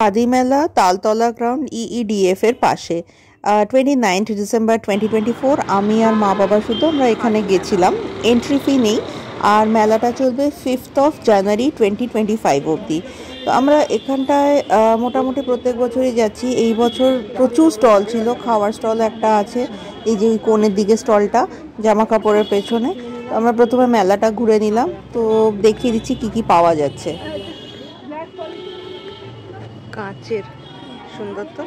আদি মেলা তালতলা গ্রাউন্ড ইইডিএফ এর পাশে 29 ডিসেম্বর 2024 আমি আর মা বাবা শুধু আমরা এখানে গেছিলাম। এন্ট্রি ফি নেই আর মেলাটা চলবে 5th অফ জানুয়ারি 2025 অবধি। তো আমরা এখানটায় মোটামুটি প্রত্যেক বছরই যাচ্ছি। এই বছর প্রচুর স্টল ছিল, খাওয়ার স্টল একটা আছে এই যে কোণের দিকে স্টলটা জামা কাপড়ের পেছনে। তো আমরা প্রথমে মেলাটা ঘুরে নিলাম, তো দেখিয়ে দিচ্ছি কি কি পাওয়া যাচ্ছে। কাঁচের সুন্দর তো,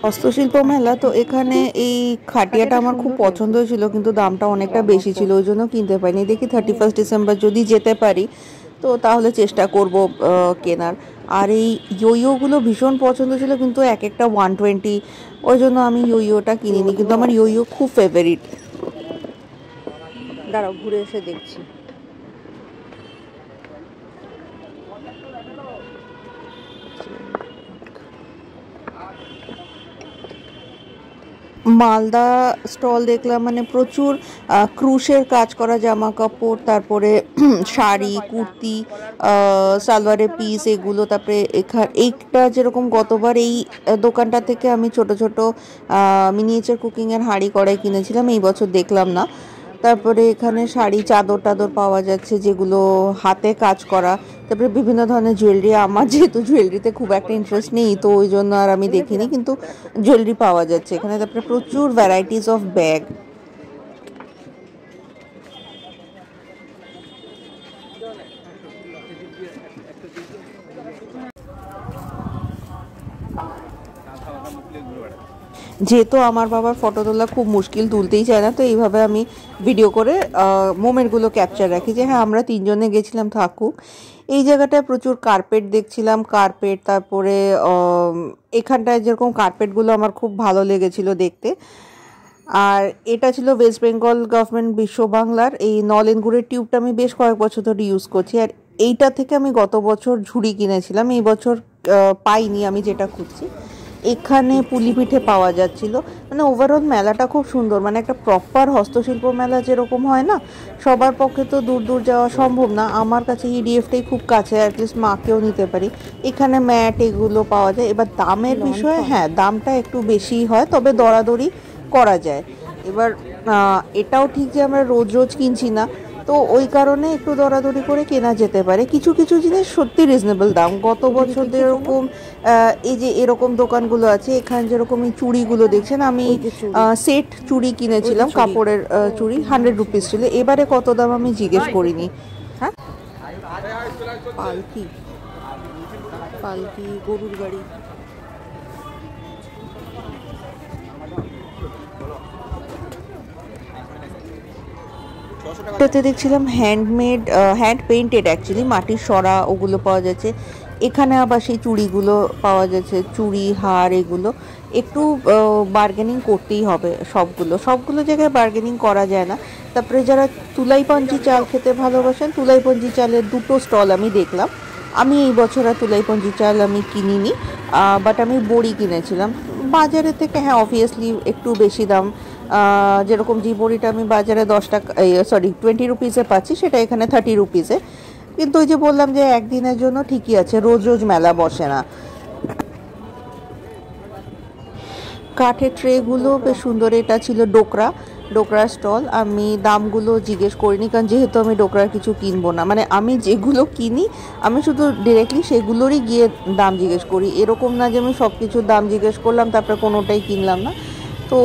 হস্তশিল্প মেলা। তো এখানে এই খাটিয়াটা আমার খুব পছন্দ ছিল, কিন্তু দামটা অনেকটা বেশি ছিল, ওই জন্য কিনতে পারিনি। দেখি 31 ডিসেম্বর যদি যেতে পারি তো তাহলে চেষ্টা করব কেনার। আর এই ইয়োগুলো ভীষণ পছন্দ ছিল, কিন্তু এক একটা 120, ওই জন্য আমি ইয়োটা কিনিনি, কিন্তু আমার ইয়ো খুব ফেভারিট। দাঁড়াও ঘুরে এসে দেখছি। মালদা স্টল দেখলাম, মানে প্রচুর ক্রুশের কাজ করা জামা কাপড়, তারপরে শাড়ি, কুর্তি, সালোয়ারের পিস এগুলো। তারপরে এইটা যেরকম গতবার এই দোকানটা থেকে আমি ছোট ছোট মিনিয়েচার কুকিংয়ের হাঁড়ি কড়াই কিনেছিলাম, এই বছর দেখলাম না। তারপরে এখানে শাড়ি, চাদর টাদর পাওয়া যাচ্ছে যেগুলো হাতে কাজ করা। তারপরে বিভিন্ন ধরনের জুয়েলারি, আমার যেহেতু জুয়েলারিতে খুব একটা ইন্টারেস্ট নেই তো ওই জন্য আর আমি দেখিনি, কিন্তু জুয়েলারি পাওয়া যাচ্ছে এখানে। তারপরে প্রচুর ভ্যারাইটিস অফ ব্যাগ। যেহেতু আমার বাবার ফটো তোলা খুব মুশকিল, তুলতেই চায় না, তো এইভাবে আমি ভিডিও করে মোমেন্টগুলো ক্যাপচার রাখি যে হ্যাঁ আমরা তিনজনে গেছিলাম, থাকুক। এই জায়গাটায় প্রচুর কার্পেট দেখছিলাম, কার্পেট। তারপরে এখানটায় যেরকম কার্পেটগুলো আমার খুব ভালো লেগেছিল দেখতে। আর এটা ছিল ওয়েস্ট বেঙ্গল গভর্নমেন্ট বিশ্ব বাংলার এই নলেন গুড়ের টিউবটা আমি বেশ কয়েক বছর ধরে ইউজ করছি। আর এইটা থেকে আমি গত বছর ঝুড়ি কিনেছিলাম, এই বছর পাইনি আমি যেটা খুঁজছি। এখানে পুলি পিঠে পাওয়া যাচ্ছিল। মানে ওভারঅল মেলাটা খুব সুন্দর, মানে একটা প্রপার হস্তশিল্প মেলা যেরকম হয় না, সবার পক্ষে তো দূর দূর যাওয়া সম্ভব না। আমার কাছে ইডিএফটাই খুব কাছে, অ্যাটলিস্ট মাকেও নিতে পারি। এখানে ম্যাট এগুলো পাওয়া যায়। এবার দামের বিষয়ে হ্যাঁ দামটা একটু বেশি হয়, তবে দরাদরি করা যায়। এবার এটাও ঠিক যে আমরা রোজ রোজ কিনছি না, তো ওই কারণে একটু দরাদরি করে কেনা যেতে পারে। কিছু কিছু জিনিস সত্যি রিজনেবল দাম। গত বছর যেরকম এই যে এরকম দোকানগুলো আছে, এখানে যেরকম এই চুড়িগুলো দেখছেন, আমি সেট চুড়ি কিনেছিলাম, কাপড়ের চুড়ি, 100 রুপিস ছিল। এবারে কত দাম আমি জিজ্ঞেস করিনি। হ্যাঁ, পালকি পালকি গরুর গাড়ি। এটাতে দেখছিলাম হ্যান্ডমেড, হ্যান্ড পেইন্টেড অ্যাকচুয়ালি, মাটির সরা ওগুলো পাওয়া যাচ্ছে। এখানে আবার সেই চুড়িগুলো পাওয়া যাচ্ছে, চুড়ি, হার, এগুলো একটু বার্গেনিং করতেই হবে। সবগুলো জায়গায় বার্গেনিং করা যায় না। তারপরে যারা তুলাইপঞ্জি চাল খেতে ভালোবাসেন, তুলাইপঞ্জি চালের দুটো স্টল আমি দেখলাম। আমি এই বছর আর তুলাইপঞ্জি চাল আমি কিনিনি, বাট আমি বড়ি কিনেছিলাম বাজারের থেকে। হ্যাঁ অবভিয়াসলি একটু বেশি দাম। যেরকম যে বড়িটা আমি বাজারে 10 টাকা, 20 রুপিসে পাচ্ছি, সেটা এখানে 30 রুপিসে। কিন্তু ওই যে বললাম যে একদিনের জন্য ঠিকই আছে, রোজ রোজ মেলা বসে না। কাঠের ট্রেগুলো বেশ সুন্দর। এটা ছিল ডোকরা স্টল। আমি দামগুলো জিজ্ঞেস করিনি, কারণ যেহেতু আমি ডোকরার কিছু কিনবো না, মানে আমি যেগুলো কিনি আমি শুধু ডিরেক্টলি সেগুলোরই গিয়ে দাম জিজ্ঞেস করি। এরকম না যে আমি সব কিছুর দাম জিজ্ঞেস করলাম তারপরে কোনোটাই কিনলাম না। তো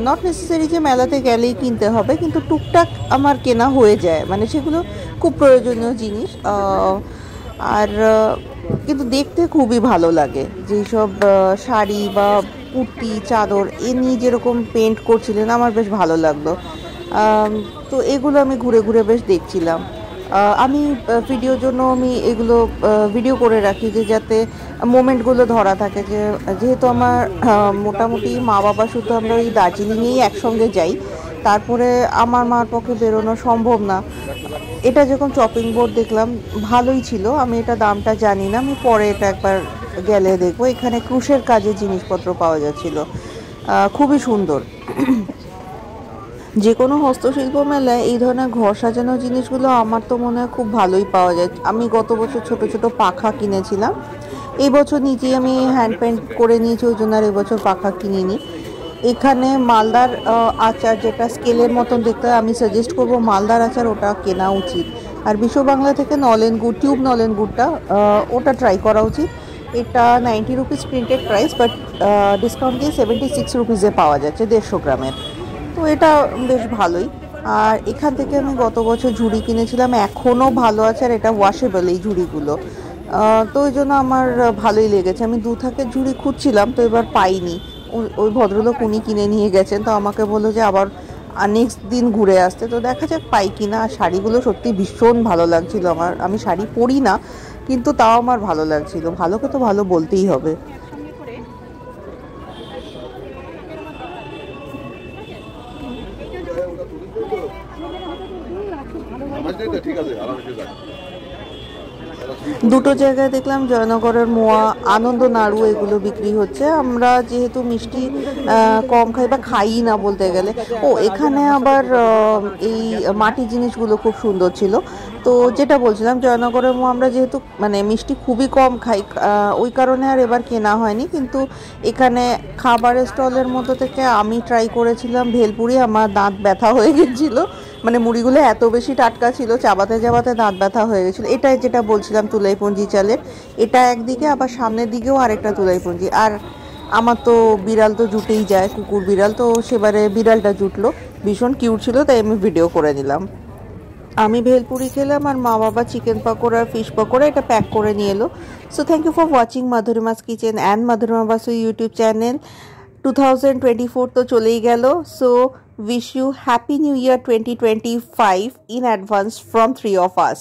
নট নেসেসারি যে মেলাতে গেলেই কিনতে হবে, কিন্তু টুকটাক আমার কেনা হয়ে যায়, মানে সেগুলো খুব প্রয়োজনীয় জিনিস। আর কিন্তু দেখতে খুবই ভালো লাগে, যেসব শাড়ি বা কুর্তি, চাদর এ নিয়ে যেরকম পেন্ট করছিলেন আমার বেশ ভালো লাগলো। তো এগুলো আমি ঘুরে ঘুরে বেশ দেখছিলাম। আমি ভিডিওর জন্য আমি এগুলো ভিডিও করে রাখি, যে যাতে মোমেন্টগুলো ধরা থাকে। যেহেতু আমার মোটামুটি মা বাবা শুধু আমরা ওই দার্জিলিংয়েই একসঙ্গে যাই, তারপরে আমার মার পক্ষে বেরোনো সম্ভব না। এটা যখন চপিং বোর্ড দেখলাম ভালোই ছিল, আমি এটা দামটা জানি না, আমি পরে এটা একবার গেলে দেখবো। এখানে ক্রুশের কাজের জিনিসপত্র পাওয়া যাচ্ছিল। খুবই সুন্দর। যে কোনো হস্তশিল্প মেলায় এই ধরনের ঘর সাজানো জিনিসগুলো আমার তো মনে হয় খুব ভালোই পাওয়া যায়। আমি গত বছর ছোট ছোট পাখা কিনেছিলাম, এই বছর নিজেই আমি হ্যান্ড পেন্ট করে নিয়েছি, ওই জন্য আর এবছর পাখা কিনিনি। এখানে মালদার আচার, যেটা স্কেলের মতন দেখতে হয়, আমি সাজেস্ট করবো মালদার আচার, ওটা কেনা উচিত। আর বিশ্ব বাংলা থেকে নলেন গুড়, টিউব নলেন গুড়টা, ওটা ট্রাই করা উচিত। এটা 90 rupees printed price, but discount দিয়ে 76 রুপিসে পাওয়া যাচ্ছে 150 গ্রামের। তো এটা বেশ ভালোই। আর এখান থেকে আমি গত বছর ঝুড়ি কিনেছিলাম, এখনও ভালো আছে, আর এটা ওয়াশেবল এই ঝুড়িগুলো। তো ওই জন্য আমার ভালোই লেগেছে। আমি 2 থাকের ঝুড়ি খুঁজছিলাম, তো এবার পাইনি। ওই ভদ্রলোক উনি কিনে নিয়ে গেছেন, তো আমাকে বললো যে আবার নেক্সট দিন ঘুরে আসতে। তো দেখা যাক পাই কিনা। আর শাড়িগুলো সত্যি ভীষণ ভালো লাগছিল আমার। আমি শাড়ি পরি না, কিন্তু তাও আমার ভালো লাগছিল। ভালোকে তো ভালো বলতেই হবে। ঠিক আছে, দুটো জায়গায় দেখলাম জয়নগরের মোয়া, আনন্দ নাড়ু এগুলো বিক্রি হচ্ছে। আমরা যেহেতু মিষ্টি কম খাই বা খাই না বলতে গেলে। ও এখানে আবার এই মাটি জিনিসগুলো খুব সুন্দর ছিল। তো যেটা বলছিলাম, জয়নগরের মোয়া আমরা যেহেতু মানে মিষ্টি খুবই কম খাই, ওই কারণে আর এবার কেনা হয়নি। কিন্তু এখানে খাবারের স্টলের মধ্যে থেকে আমি ট্রাই করেছিলাম ভেলপুরি, আমার দাঁত ব্যথা হয়ে গেছিলো। মানে মুড়িগুলো এত বেশি টাটকা ছিল, চাবাতে চাবাতে দাঁত ব্যথা হয়ে গেছিলো। এটাই যেটা বলছিলাম তুলাইপঞ্জি চালের, এটা একদিকে, আবার সামনের দিকেও আরেকটা তুলাইপঞ্জি। আর আমার তো বিড়াল তো জুটেই যায়, কুকুর বিড়াল, তো সেবারে বিড়ালটা জুটলো, ভীষণ কিউট ছিল, তাই আমি ভিডিও করে নিলাম। আমি ভেলপুরি খেলাম, আর মা বাবা চিকেন পকোড়া, ফিশ পকোড়া এটা প্যাক করে নিয়ে এলো। So thank you for watching Madhurima's kitchen and Madhurima Basu YouTube channel. 2024 তো চলেই গেল। So wish you happy new year 2025 in advance from 3 of us.